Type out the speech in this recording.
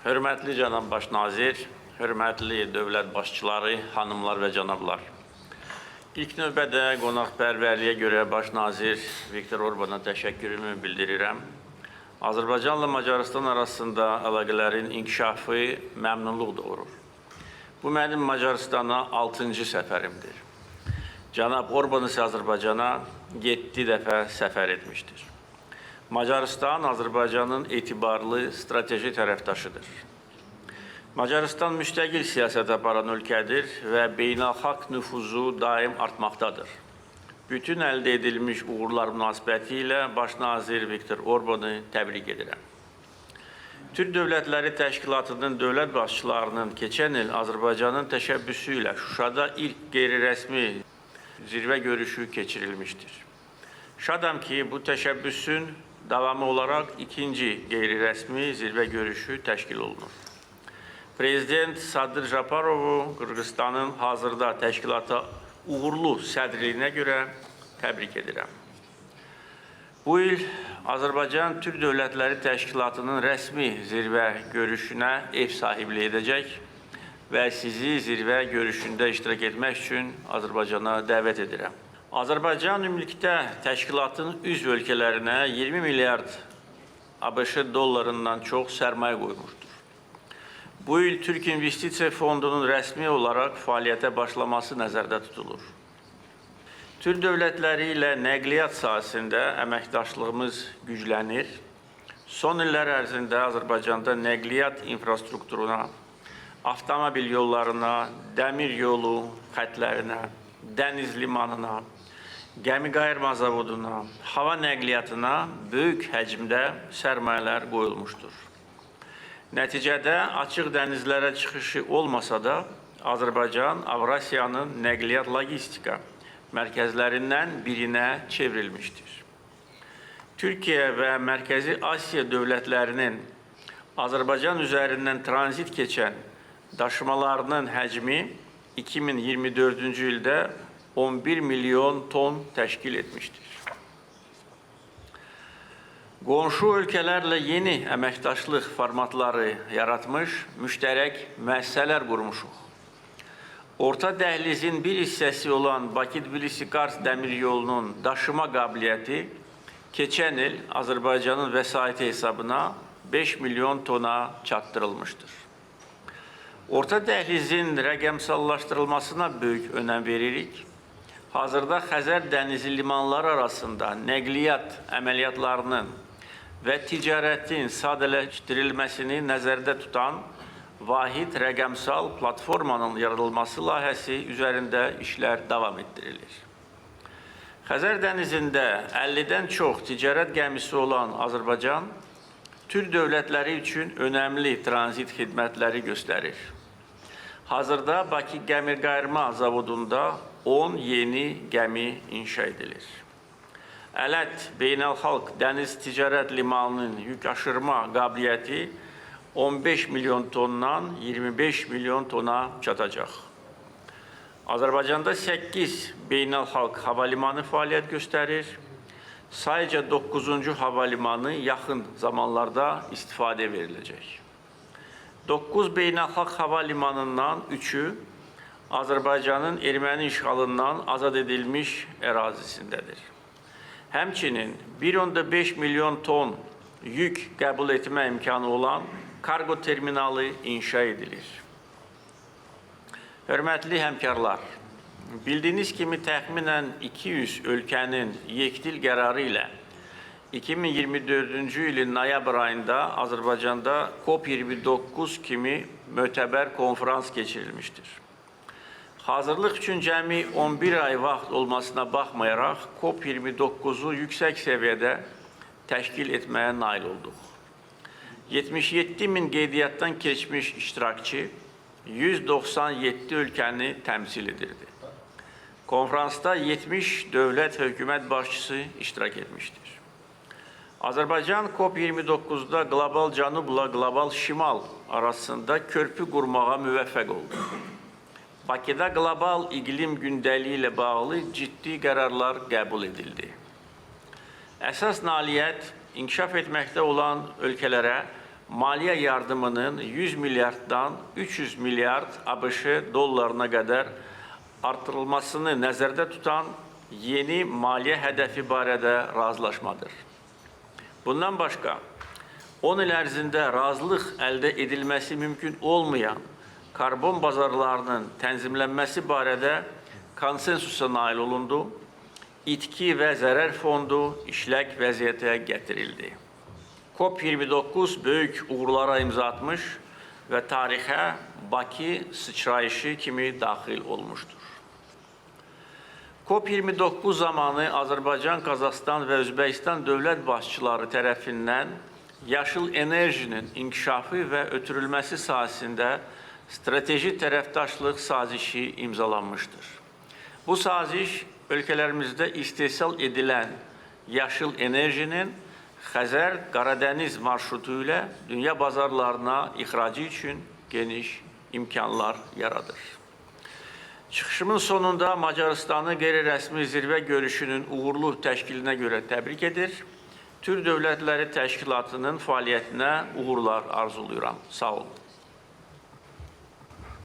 Hörmətli cənab baş nazir, hörmətli dövlət başçıları, xanımlar və cənablar. İlk növbədə qonaqpərvərliyə görə baş nazir Viktor Orbana təşəkkürümü bildirirəm. Azərbaycanla Macarıstan arasında əlaqələrin inkişafı məmnunluq doğurur. Bu mənim Macaristana 6-cı səfərimdir. Cənab Orban isə Azərbaycana 7 dəfə səfər etmişdir. Macarıstan Azərbaycanın etibarlı strateji tərəfdaşıdır. Macarıstan müstəqil siyasət aparan ölkədir və beynəlxalq nüfuzu daim artmaqdadır. Bütün əldə edilmiş uğurlar münasibəti ilə baş nazir Viktor Orbanı təbrik edirəm. Türk Dövlətləri Təşkilatının dövlət başçılarının keçən il Azərbaycanın təşəbbüsü ilə Şuşada ilk qeyri-rəsmi zirvə görüşü keçirilmişdir. Şadam ki, bu təşəbbüsün davamı olaraq ikinci qeyri-rəsmi zirvə görüşü təşkil olunur. Prezident Sadır Japarovu Qırğızstanın hazırda təşkilata uğurlu sədrliyinə görə təbrik edirəm. Bu il Azərbaycan Türk Dövlətləri Təşkilatının rəsmi zirvə görüşünə ev sahibliyi edəcək və sizi zirvə görüşündə iştirak etmək üçün Azərbaycana dəvət edirəm. Azərbaycan ümumilikdə təşkilatın üzv ölkələrinə 20 milyard ABŞ dollarından çox sərmayə qoymuşdur. Bu il Türk İnvestisiya Fondunun rəsmi olaraq fəaliyyətə başlaması nəzərdə tutulur. Türk dövlətləri ilə nəqliyyat sahəsində əməkdaşlığımız güclənir. Son illər ərzində Azərbaycanda nəqliyyat infrastrukturuna, avtomobil yollarına, dəmir yolu xətlərinə, dəniz limanına, gəmi-qayırma zavoduna, hava nəqliyyatına böyük həcmdə sərmayələr qoyulmuşdur. Nəticədə açıq dənizlərə çıxışı olmasa da, Azərbaycan Avrasiyanın nəqliyyat logistika mərkəzlərindən birinə çevrilmişdir. Türkiyə və Mərkəzi Asiya dövlətlərinin Azərbaycan üzərindən tranzit keçən daşımalarının həcmi 2024-cü ildə 11 milyon ton təşkil etmişdir. Qonşu ölkələrlə yeni əməkdaşlıq formatları yaratmış, müştərək müəssisələr qurmuşuq. Orta dəhlizin bir hissəsi olan Bakı-Tbilisi-Kars dəmir yolunun daşıma qabiliyyəti keçən il Azərbaycanın vəsaiti hesabına 5 milyon tona çatdırılmışdır. Orta dəhlizin rəqəmsallaşdırılmasına böyük önəm veririk. Hazırda Xəzər dənizi limanları arasında nəqliyyat əməliyyatlarının və ticarətin sadələşdirilməsini nəzərdə tutan vahid rəqəmsal platformanın yaradılması layihəsi üzərində işlər davam etdirilir. Xəzər dənizində 50-dən çox ticarət gəmisi olan Azərbaycan, Türk dövlətləri üçün önəmli tranzit xidmətləri göstərir. Hazırda Bakı Gəmi-qayırma zavodunda 10 yeni gəmi inşa edilir. Ələt Beynəlxalq Dəniz Ticarət Limanının yük aşırma qabiliyyəti 15 milyon tondan 25 milyon tona çatacaq. Azərbaycanda 8 beynəlxalq hava limanı fəaliyyət göstərir. Sayca 9-cu hava limanı yaxın zamanlarda istifadə veriləcək. 9 beynəlxalq hava limanından 3-ü Azərbaycanın erməni işğalından azad edilmiş ərazisindədir. Həmçinin 1,5 milyon ton yük qəbul etmə imkanı olan kargo terminalı inşa edilir. Hörmətli həmkarlar, bildiyiniz kimi təxminən 200 ölkənin yekdil qərarı ilə 2024-cü ilin noyabr ayında Azərbaycanda COP29 kimi mötəbər konferans keçirilmişdir. Hazırlıq üçün cəmi 11 ay vaxt olmasına baxmayaraq COP29-u yüksək səviyyədə təşkil etməyə nail olduq. 77 min qeydiyyatdan keçmiş iştirakçı 197 ölkəni təmsil edirdi. Konferansda 70 dövlət hökumət başçısı iştirak etmişdir. Azərbaycan COP29-da qlobal cənubla qlobal şimal arasında körpü qurmağa müvəffəq oldu. Bakıda qlobal iqlim gündəliyi ilə bağlı ciddi qərarlar qəbul edildi. Əsas nailiyyət inkişaf etməkdə olan ölkələrə maliyyə yardımının 100 milyarddan 300 milyard ABŞ dollarına qədər artırılmasını nəzərdə tutan yeni maliyyə hədəfi barədə razılaşmadır. Bundan başqa, 10 il ərzində razılıq əldə edilməsi mümkün olmayan karbon bazarlarının tənzimlənməsi barədə konsensusa nail olundu, itki və zərər fondu işlək vəziyyətə gətirildi. COP29 böyük uğurlara imza atmış və tarixə Bakı sıçrayışı kimi daxil olmuşdur. COP29 zamanı Azərbaycan, Qazaxıstan və Özbəkistan dövlət başçıları tərəfindən yaşıl enerjinin inkişafı və ötürülməsi sahəsində strateji tərəfdaşlıq sazişi imzalanmışdır. Bu saziş ölkələrimizdə istehsal edilən yaşıl enerjinin Xəzər-Qaradəniz marşrutu ilə dünya bazarlarına ixracı üçün geniş imkanlar yaradır. Çıxışımın sonunda Macarıstanı qeyri-rəsmi zirvə görüşünün uğurlu təşkilinə görə təbrik edir. Türk Dövlətləri Təşkilatının fəaliyyətinə uğurlar arzulayıram. Sağ olun.